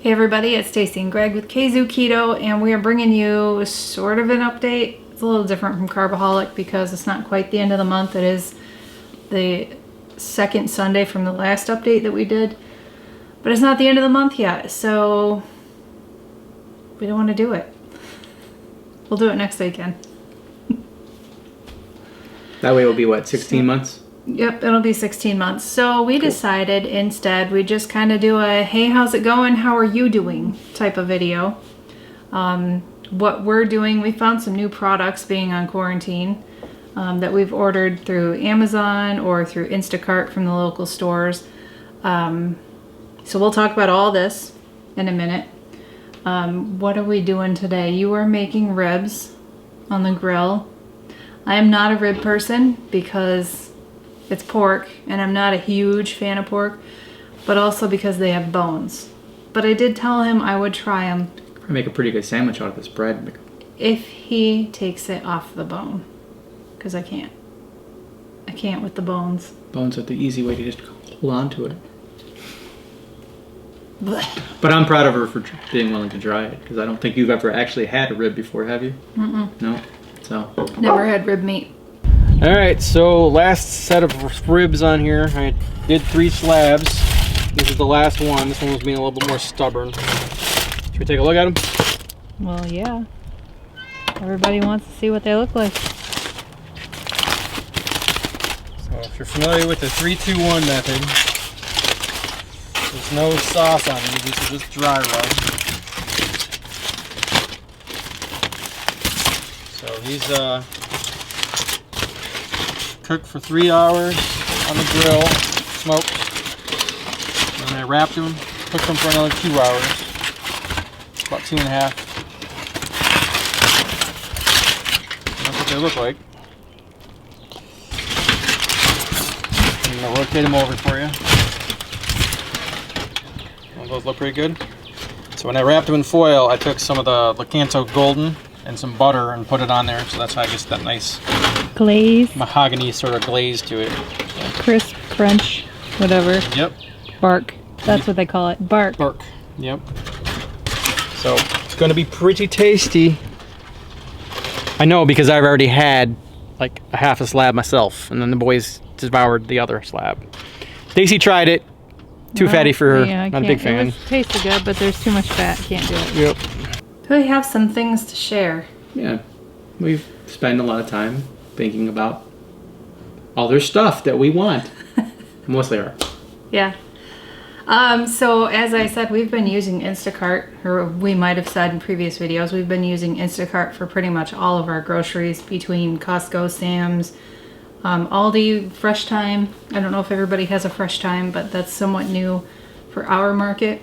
Hey everybody, it's Stacy and Greg with Kzoo Keto, and we are bringing you sort of an update. It's a little different from Carbaholic because it's not quite the end of the month. It is the second Sunday from the last update that we did, but it's not the end of the month yet, so we don't want to do it. We'll do it next weekend. That way it'll be what, 16 months? Yep, it'll be 16 months. So we decided instead we just kind of do a, hey, how's it going? How are you doing? Type of video. What we're doing, we found some new products being on quarantine that we've ordered through Amazon or through Instacart from the local stores. So we'll talk about all this in a minute. What are we doing today? You are making ribs on the grill. I am not a rib person because it's pork, and I'm not a huge fan of pork, but also because they have bones. But I did tell him I would try them. I make a pretty good sandwich out of this bread. If he takes it off the bone, because I can't. I can't with the bones. Bones are the easy way to just hold on to it. Blech. But I'm proud of her for being willing to try it, because I don't think you've ever actually had a rib before, have you? Mm-mm. No? So. Never had rib meat. Alright, so last set of ribs on here. I did 3 slabs. This is the last one. This one was being a little bit more stubborn. Should we take a look at them? Well, yeah. Everybody wants to see what they look like. So if you're familiar with the 3-2-1 method, there's no sauce on these. These are just dry rub. So these cooked for 3 hours on the grill, smoked. And then I wrapped them, cooked them for another 2 hours, about 2.5. That's what they look like. I'm gonna rotate them over for you. Well, those look pretty good. So when I wrapped them in foil, I took some of the Kzoo Golden and some butter and put it on there, so that's how I get that nice Glaze. mahogany sort of glaze to it. Crisp, crunch, whatever. Yep. Bark. That's what they call it. Bark. Bark. Yep. So it's going to be pretty tasty. I know because I've already had like a half a slab myself, and then the boys devoured the other slab. Stacy tried it. Too fatty for her. Yeah, not a big fan. It tasted good, but there's too much fat. Can't do it. Yep. So we have some things to share. Yeah. We've spent a lot of time thinking about all their stuff that we want. Mostly our. Yeah. So as I said, we've been using Instacart, or we might have said in previous videos, we've been using Instacart for pretty much all of our groceries between Costco, Sam's, Aldi, Fresh Time. I don't know if everybody has a Fresh Time, but that's somewhat new for our market.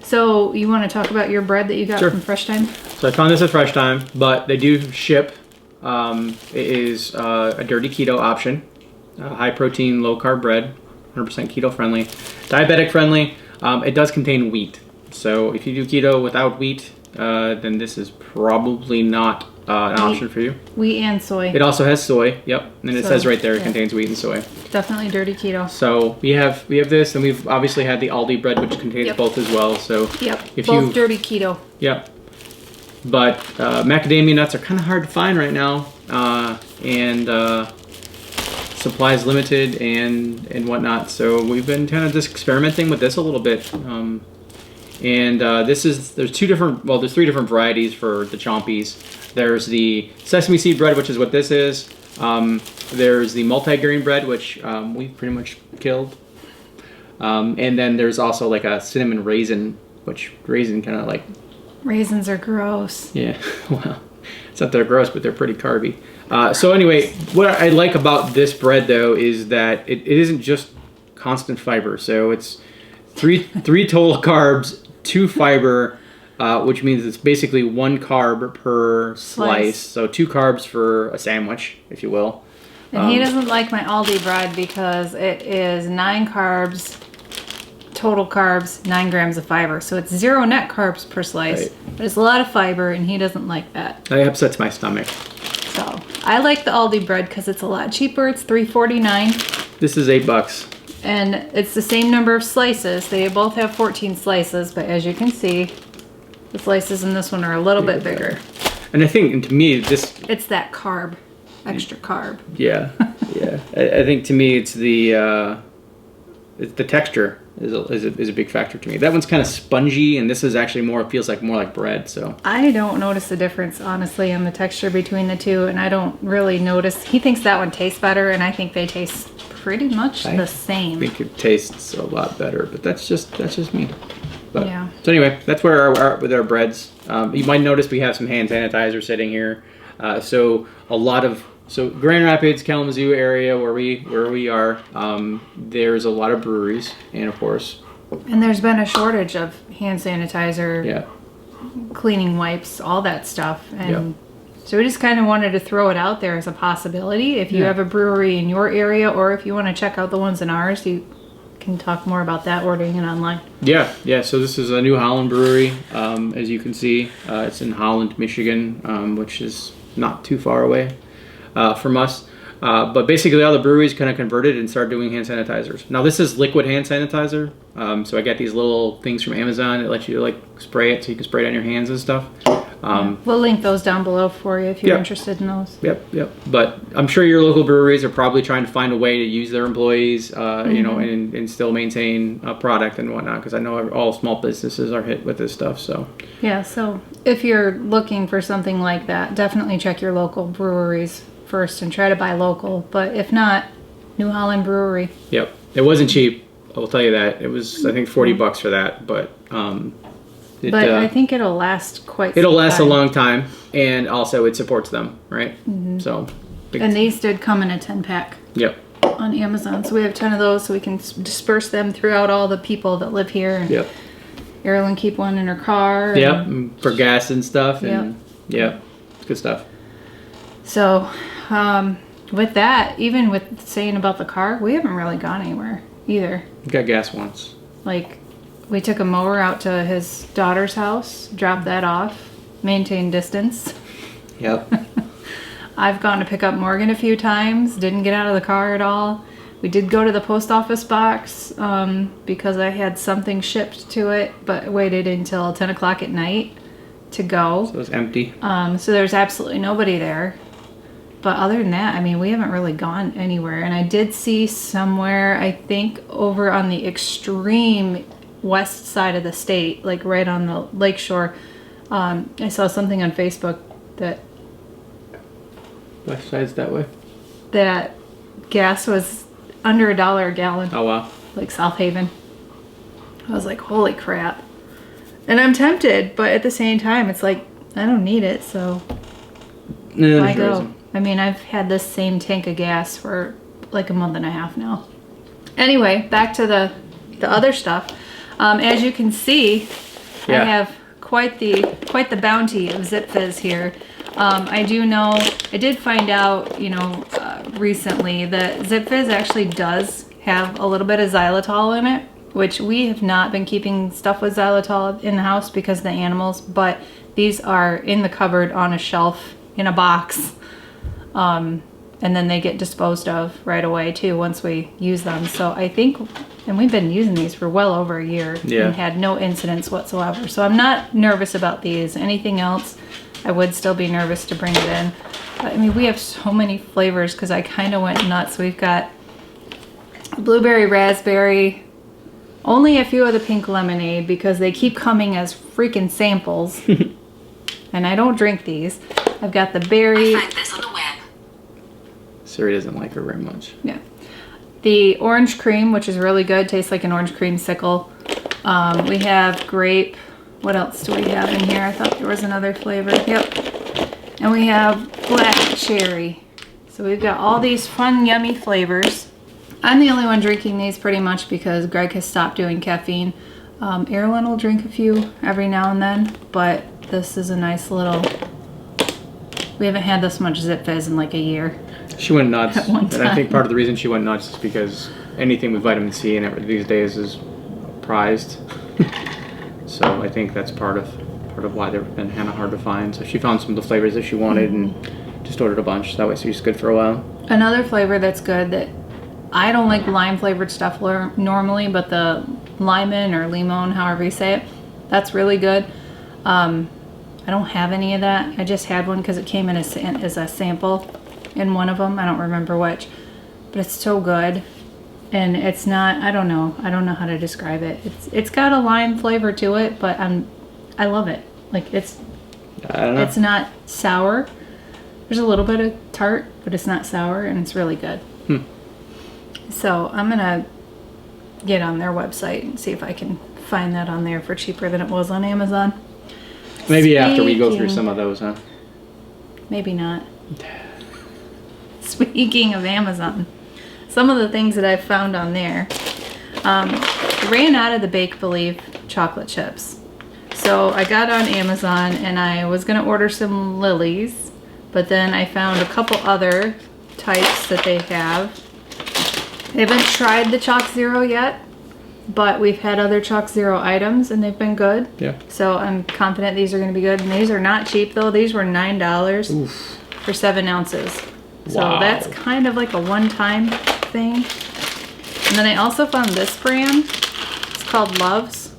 So you want to talk about your bread that you got Sure. from Fresh Time? So I found this at Fresh Time, but they do ship. It is a dirty keto option. High protein, low carb bread. 100% keto friendly, diabetic friendly. It does contain wheat, so if you do keto without wheat, then this is probably not an option for you. Wheat and soy. It also has soy. Yep, and it So, says right there it yeah. contains wheat and soy. Definitely dirty keto. So we have this, and we've obviously had the Aldi bread, which contains Yep. both as well. So Yep. if Both dirty keto. Yep. But macadamia nuts are kind of hard to find right now, and supplies limited and whatnot. So we've been kind of just experimenting with this a little bit. There's 3 different varieties for the Chompies. There's the sesame seed bread, which is what this is. There's the multi-grain bread, which we've pretty much killed. And then there's also like a cinnamon raisin, which raisin kind of like... Raisins are gross. Yeah, well, it's not that they're gross, but they're pretty carby. So anyway, what I like about this bread, though, is that it isn't just constant fiber. So it's three total carbs, 2 fiber, which means it's basically 1 carb per slice. So 2 carbs for a sandwich, if you will. And he doesn't like my Aldi bread because it is 9 carbs, total carbs, 9 grams of fiber. So it's 0 net carbs per slice, Right. but it's a lot of fiber, and he doesn't like that. That upsets my stomach. So I like the Aldi bread because it's a lot cheaper. It's $3.49. This is $8. And it's the same number of slices. They both have 14 slices, but as you can see, the slices in this one are a little bit bigger. And I think, to me, It's that carb, extra carb. Yeah, yeah. I think, to me, it's the texture is a big factor to me. That one's kind of spongy, and this is actually feels like more like bread. So I don't notice the difference, honestly, in the texture between the two, and I don't really notice. He thinks that one tastes better, and I think they taste pretty much the same. I think it tastes a lot better, but that's just me. But, yeah. So anyway, that's where with our breads. You might notice we have some hand sanitizer sitting here. So Grand Rapids, Kalamazoo area where we are, there's a lot of breweries, and of course. And there's been a shortage of hand sanitizer, Yeah. cleaning wipes, all that stuff, and. Yeah. So we just kind of wanted to throw it out there as a possibility. If you have a brewery in your area, or if you want to check out the ones in ours, you can talk more about that, ordering it online. Yeah. So this is a New Holland brewery, as you can see. It's in Holland, Michigan, which is not too far away from us. But basically all the breweries kind of converted and started doing hand sanitizers. Now this is liquid hand sanitizer. So I got these little things from Amazon that let you like spray it so you can spray it on your hands and stuff. We'll link those down below for you if you're interested in those. Yep. But I'm sure your local breweries are probably trying to find a way to use their employees, you know, and still maintain a product and whatnot. Because I know all small businesses are hit with this stuff. So yeah. So if you're looking for something like that, definitely check your local breweries first and try to buy local. But if not, New Holland Brewery. Yep. It wasn't cheap. I will tell you that. It was, I think, $40 for that. But I think it'll last quite. It'll last a long time, and also it supports them, right? So. And these did come in a 10-pack. Yep. On Amazon, so we have 10 of those, so we can disperse them throughout all the people that live here. And yep. Erin keep one in her car. Yep. And for gas and stuff. And yep. Good stuff. So, with that, even with saying about the car, we haven't really gone anywhere either. We got gas once. Like, we took a mower out to his daughter's house, dropped that off, maintained distance. Yep. I've gone to pick up Morgan a few times, didn't get out of the car at all. We did go to the post office box because I had something shipped to it, but waited until 10 o'clock at night to go. So it was empty. So there's absolutely nobody there. But other than that, I mean, we haven't really gone anywhere. And I did see somewhere, I think, over on the extreme west side of the state, like right on the lakeshore, I saw something on Facebook that West side's that way. That gas was under $1 a gallon. Oh wow! Like South Haven. I was like, holy crap! And I'm tempted, but at the same time, it's like I don't need it, so why go? I mean, I've had this same tank of gas for like a month and a half now. Anyway, back to the other stuff. As you can see, I have quite the bounty of Zip Fizz here. I did find out, recently that Zip Fizz actually does have a little bit of xylitol in it, which we have not been keeping stuff with xylitol in the house because of the animals, but these are in the cupboard on a shelf in a box. And then they get disposed of right away too once we use them. So I think, and we've been using these for well over a year and had no incidents whatsoever. So I'm not nervous about these. Anything else, I would still be nervous to bring it in. But I mean, we have so many flavors because I kind of went nuts. We've got blueberry, raspberry, only a few of the pink lemonade because they keep coming as freaking samples. And I don't drink these. I've got the berry. I found this on the web. Siri doesn't like her very much. Yeah. The orange cream, which is really good. Tastes like an orange creamsicle. We have grape. What else do we have in here? I thought there was another flavor. Yep. And we have black cherry. So we've got all these fun, yummy flavors. I'm the only one drinking these pretty much because Greg has stopped doing caffeine. Erin will drink a few every now and then, but this is a nice little... We haven't had this much Zip Fizz in like a year. She went nuts, At one and I think time. part of the reason she went nuts is because anything with vitamin C in it these days is prized. So I think that's part of why they've been kind of hard to find. So she found some of the flavors that she wanted and just ordered a bunch. That way she's good for a while. Another flavor that's good that I don't like lime flavored stuff normally, but the limon or limon, however you say it, that's really good. I don't have any of that. I just had one because it came in as a sample in one of them. I don't remember which, but it's so good. And it's not, I don't know how to describe it. It's got a lime flavor to it, but I love it. Like it's not sour. There's a little bit of tart, but it's not sour, and it's really good. So I'm gonna get on their website and see if I can find that on there for cheaper than it was on Amazon. Maybe after we go through some of those, huh? Maybe not. Speaking of Amazon, some of the things that I've found on there, ran out of the Bake Believe chocolate chips. So I got on Amazon and I was gonna order some Lily's, but then I found a couple other types that they have. I haven't tried the Chalk Zero yet, but we've had other Chalk Zero items and they've been good. Yeah. So I'm confident these are going to be good. And these are not cheap though. These were $9 Oof. for 7 ounces. So Wow. that's kind of like a one-time thing. And then I also found this brand. It's called Love's.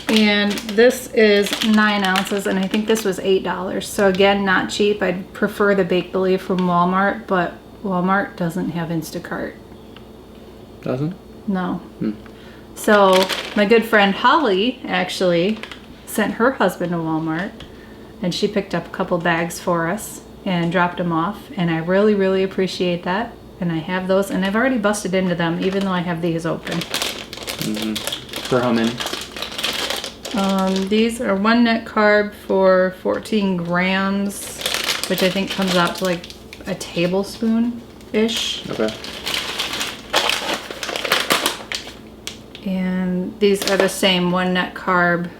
And this is 9 ounces, and I think this was $8. So again, not cheap. I'd prefer the Bake Believe from Walmart, but Walmart doesn't have Instacart. Doesn't? No. So my good friend Holly actually sent her husband to Walmart, and she picked up a couple bags for us and dropped them off, and I really, really appreciate that. And I have those, and I've already busted into them, even though I have these open. For how many? These are 1 net carb for 14 grams, which I think comes out to like a tablespoon-ish. Okay. And these are the same 1 net carb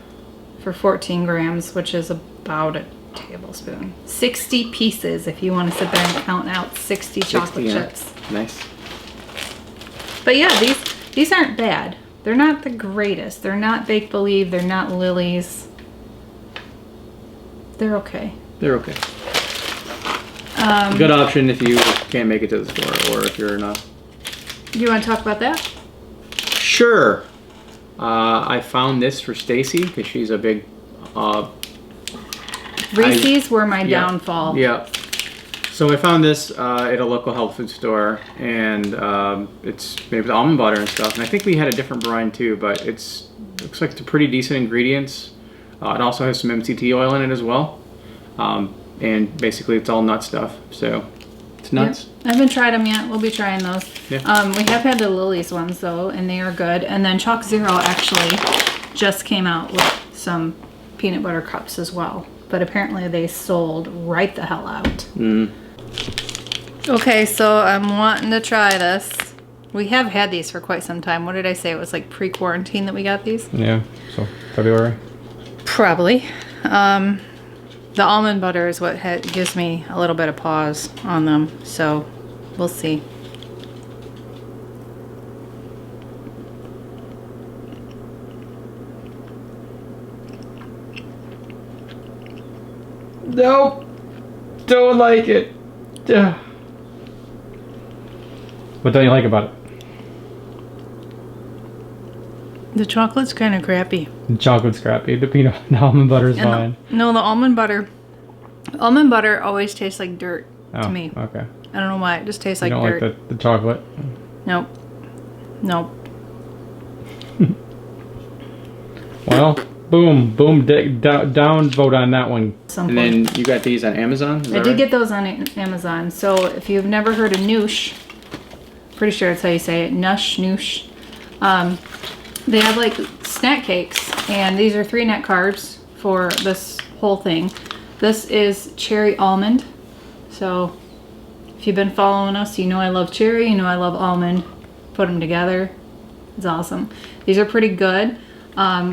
for 14 grams, which is about a tablespoon. 60 pieces if you want to sit there and count out 60 chocolate chips. Nice. But yeah, these aren't bad. They're not the greatest. They're not Bake Believe. They're not Lily's. They're okay. They're okay. Good option if you can't make it to the store, or if you're not. You want to talk about that? Sure. I found this for Stacy because she's a big. Reese's were my downfall. Yeah. So I found this at a local health food store, and it's made with almond butter and stuff. And I think we had a different brine too, but looks like it's pretty decent ingredients. It also has some MCT oil in it as well, and basically it's all nut stuff. So it's nuts. Yep. I haven't tried them yet. We'll be trying those. Yeah. We have had the Lily's ones though, and they are good. And then Chalk Zero actually just came out with some peanut butter cups as well. But apparently they sold right the hell out. Okay, so I'm wanting to try this. We have had these for quite some time. What did I say? It was like pre-quarantine that we got these? Yeah, so February. Probably. The almond butter is what gives me a little bit of pause on them. So we'll see. Nope. Don't like it. Yeah. What don't you like about it? The chocolate's kind of crappy. The chocolate's crappy. The almond butter is fine. No, the almond butter. Almond butter always tastes like dirt to me. Okay. I don't know why. It just tastes like You don't dirt. like the chocolate? Nope. Nope. Well, boom, down vote on that one. And then you got these on Amazon? Is I that did right? get those on Amazon. So if you've never heard of Noosh, pretty sure that's how you say it, Noosh. They have like snack cakes, and these are 3 net carbs for this whole thing. This is cherry almond. So if you've been following us, you know I love cherry, you know I love almond. Put them together, it's awesome. These are pretty good.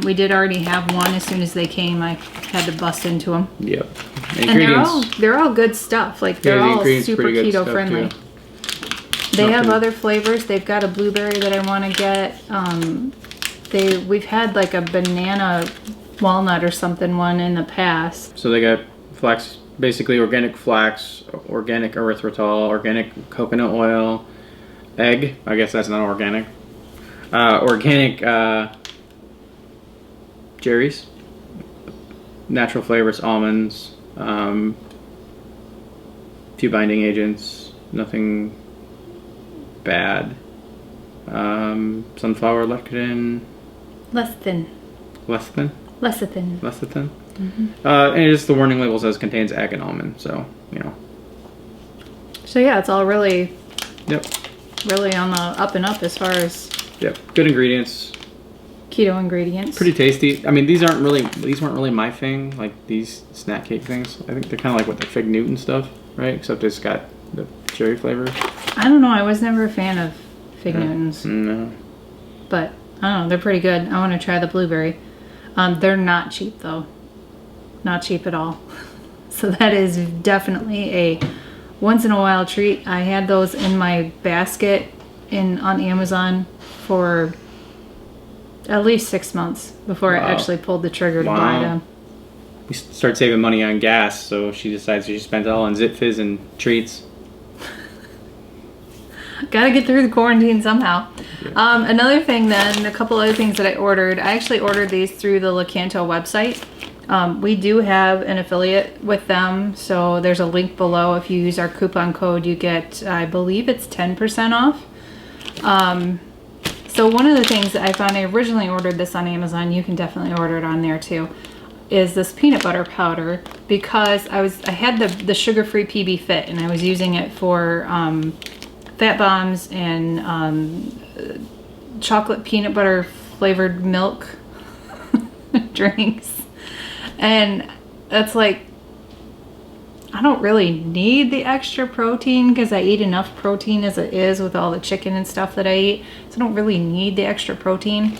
We did already have one as soon as they came. I had to bust into them. Yep. And they're all good stuff. Like they're all super pretty good keto stuff, friendly. too. They have Nothing. other flavors. They've got a blueberry that I want to get. We've had like a banana walnut or something one in the past. So they got flax, basically organic flax, organic erythritol, organic coconut oil, egg. I guess that's not organic. Organic cherries, natural flavors, almonds, few binding agents, nothing bad. Sunflower lecithin. Lecithin. Lecithin? Lecithin. Lecithin. And just the warning label says contains egg and almond, so, you know. So yeah, it's all really, Yep. really on the up and up as far as Yep. Good ingredients. keto ingredients. Pretty tasty. I mean, these weren't really my thing, like these snack cake things. I think they're kind of like what the Fig Newton stuff, right? Except it's got the cherry flavor. I don't know. I was never a fan of Fig Newtons, No. but I don't know. They're pretty good. I want to try the blueberry. They're not cheap though. Not cheap at all. So that is definitely a once in a while treat. I had those in my basket on Amazon for at least 6 months before I actually pulled the trigger to buy them. We start saving money on gas, so she decides she spends it all on Zip Fizz and treats. Gotta get through the quarantine somehow. Yeah. Another thing then, a couple other things that I ordered. I actually ordered these through the Lakanto website. We do have an affiliate with them, so there's a link below. If you use our coupon code, you get, I believe it's 10% off. So one of the things that I found, I originally ordered this on Amazon, you can definitely order it on there too, is this peanut butter powder, because I had the sugar-free PB Fit, and I was using it for fat bombs and chocolate peanut butter flavored milk drinks. And that's like, I don't really need the extra protein because I eat enough protein as it is with all the chicken and stuff that I eat. So I don't really need the extra protein.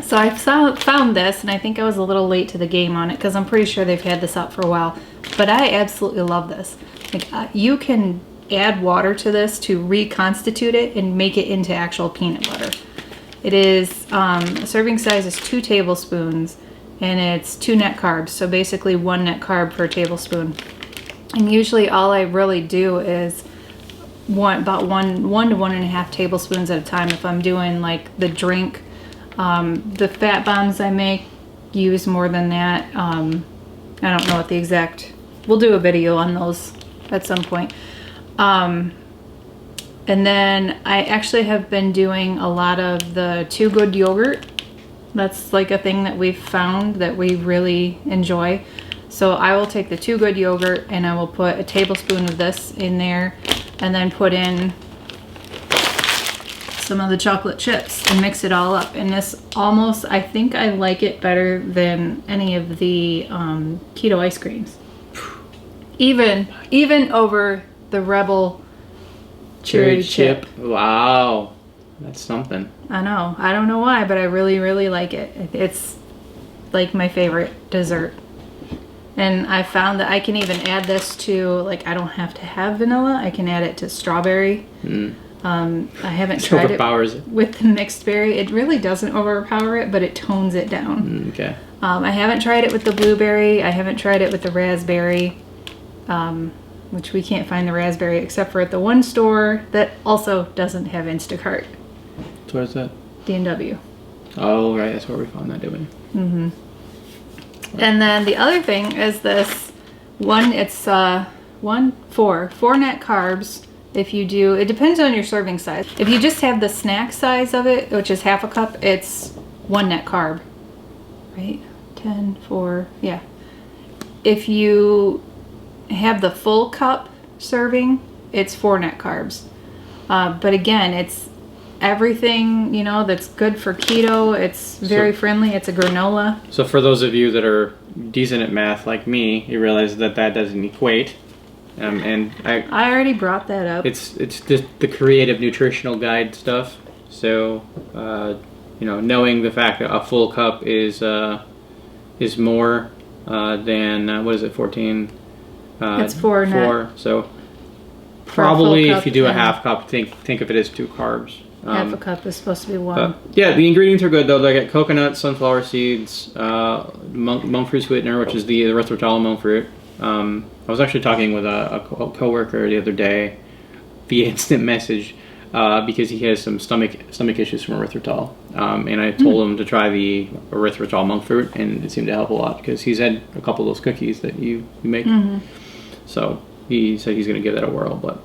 So I found this, and I think I was a little late to the game on it because I'm pretty sure they've had this out for a while. But I absolutely love this. Like, you can add water to this to reconstitute it and make it into actual peanut butter. It is, serving size is 2 tablespoons, and it's 2 net carbs. So basically 1 net carb per tablespoon. And usually all I really do is about one to 1.5 tablespoons at a time. If I'm doing like the drink, the fat bombs I make use more than that. I don't know what the exact, we'll do a video on those at some point. And then I actually have been doing a lot of the Too Good yogurt. That's like a thing that we've found that we really enjoy. So I will take the Too Good yogurt and I will put a tablespoon of this in there and then put in some of the chocolate chips and mix it all up. And this almost, I think I like it better than any of the keto ice creams. Even over the Rebel Cherry Chip. Wow. That's something. I know. I don't know why, but I really, really like it. It's like my favorite dessert. And I found that I can even add this to, like, I don't have to have vanilla. I can add it to strawberry. I haven't tried it with the mixed berry. It really doesn't overpower it, but it tones it down. Okay. I haven't tried it with the blueberry. I haven't tried it with the raspberry, which we can't find the raspberry except for at the one store that also doesn't have Instacart. So where's that? D&W. Oh, right. That's where we found that, didn't we? Mm-hmm. And then the other thing is this one. It's 4 net carbs. If you do, it depends on your serving size. If you just have the snack size of it, which is half a cup, it's 1 net carb, right? 10, 4, yeah. If you have the full cup serving, it's 4 net carbs. But again, it's everything, you know, that's good for keto. It's very friendly. It's a granola. So for those of you that are decent at math like me, you realize that doesn't equate. And I already brought that up. It's just the creative nutritional guide stuff. So you know, knowing the fact that a full cup is more than what is it, 14? It's 4 net. So probably if you do a half cup, think of it as 2 carbs. Half a cup is supposed to be 1. Yeah, the ingredients are good though. They got coconut, sunflower seeds, monk fruit sweetener, which is the erythritol monk fruit. I was actually talking with a coworker the other day via instant message because he has some stomach issues from erythritol. And I told him to try the erythritol monk fruit, and it seemed to help a lot because he's had a couple of those cookies that you make. So he said he's going to give that a whirl. But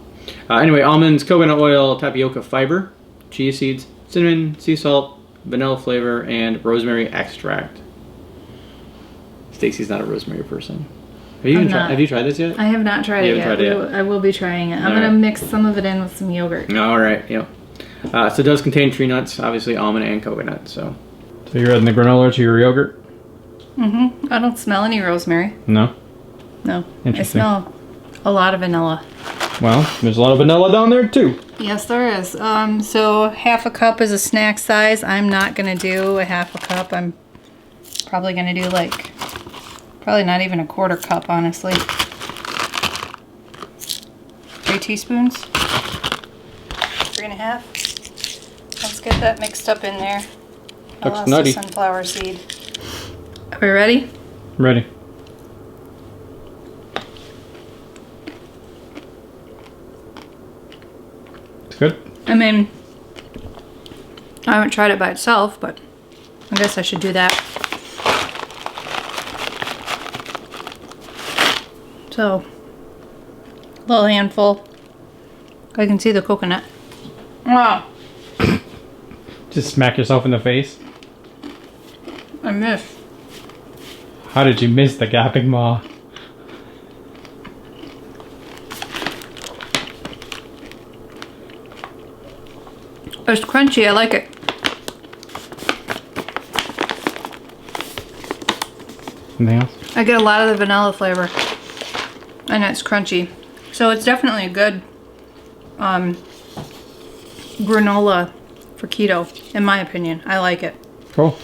anyway, almonds, coconut oil, tapioca fiber, chia seeds, cinnamon, sea salt, vanilla flavor, and rosemary extract. Stacy's not a rosemary person. Have you tried this yet? I have not tried it yet. I will be trying it. I'm going to mix some of it in with some yogurt. All right, yeah. So it does contain tree nuts, obviously almond and coconut. So you're adding the granola to your yogurt? I don't smell any rosemary. No? No. Interesting. I smell a lot of vanilla. Well, there's a lot of vanilla down there too. Yes, there is. So half a cup is a snack size. I'm not going to do a half a cup. I'm probably going to do like... Probably not even a quarter cup, honestly. 3 teaspoons. 3.5. Let's get that mixed up in there. Looks nutty. Sunflower seed. Are we ready? Ready. It's good. I mean, I haven't tried it by itself, but I guess I should do that. So, a little handful. I can see the coconut. Wow. Just smack yourself in the face. I missed. How did you miss the gapping maw? It's crunchy. I like it. Anything else? I get a lot of the vanilla flavor. And it's crunchy. So it's definitely a good granola for keto, in my opinion. I like it. Cool.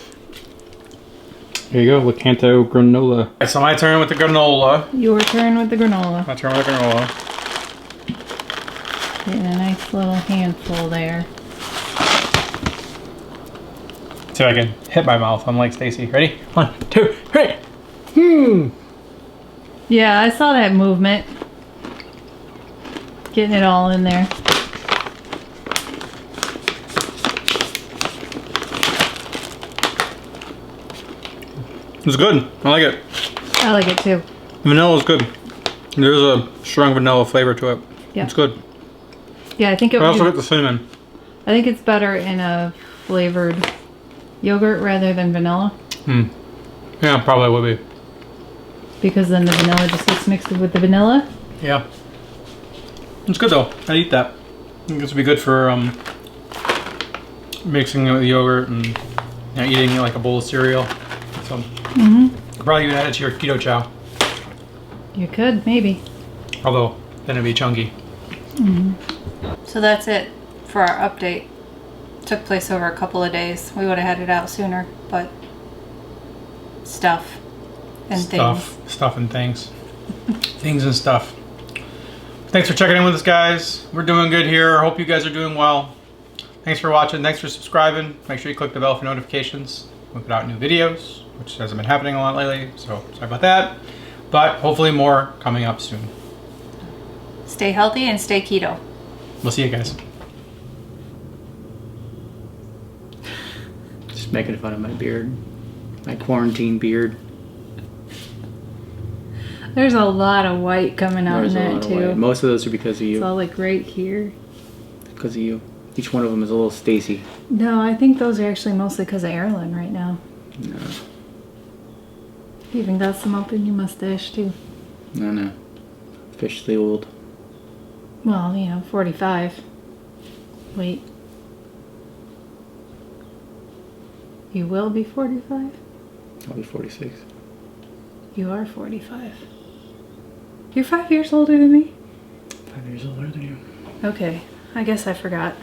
Here you go, Lakanto granola. Alright, so my turn with the granola. Your turn with the granola. My turn with the granola. Getting a nice little handful there. See if I can hit my mouth. I'm like Stacy. Ready? 1, 2, 3. Yeah, I saw that movement. Getting it all in there. It's good. I like it. I like it too. Vanilla is good. There's a strong vanilla flavor to it. Yeah. It's good. Yeah, I think it I would also be, get the cinnamon. I think it's better in a flavored yogurt rather than vanilla. Yeah, probably would be. Because then the vanilla just gets mixed with the vanilla. Yeah. It's good though. I'd eat that. I think this would be good for mixing it with yogurt and eating it like a bowl of cereal. So you could probably even add it to your keto chow. You could, maybe. Although then it'd be chunky. So that's it for our update. Took place over a couple of days. We would have had it out sooner, but stuff and things. Stuff and things. Things and stuff. Thanks for checking in with us, guys. We're doing good here. I hope you guys are doing well. Thanks for watching. Thanks for subscribing. Make sure you click the bell for notifications. We put out new videos, which hasn't been happening a lot lately, so sorry about that. But hopefully more coming up soon. Stay healthy and stay keto. We'll see you guys. Just making fun of my beard. My quarantine beard. There's a lot of white coming out in that too. Most of those are because of you. It's all like right here. Because of you. Each one of them is a little Stacy. No, I think those are actually mostly because of Erilyn right now. No. You even got some up in your mustache too. No. Officially old. Well, you know, 45. Wait. You will be 45? I'll be 46. You are 45. You're 5 years older than me? 5 years older than you. Okay, I guess I forgot.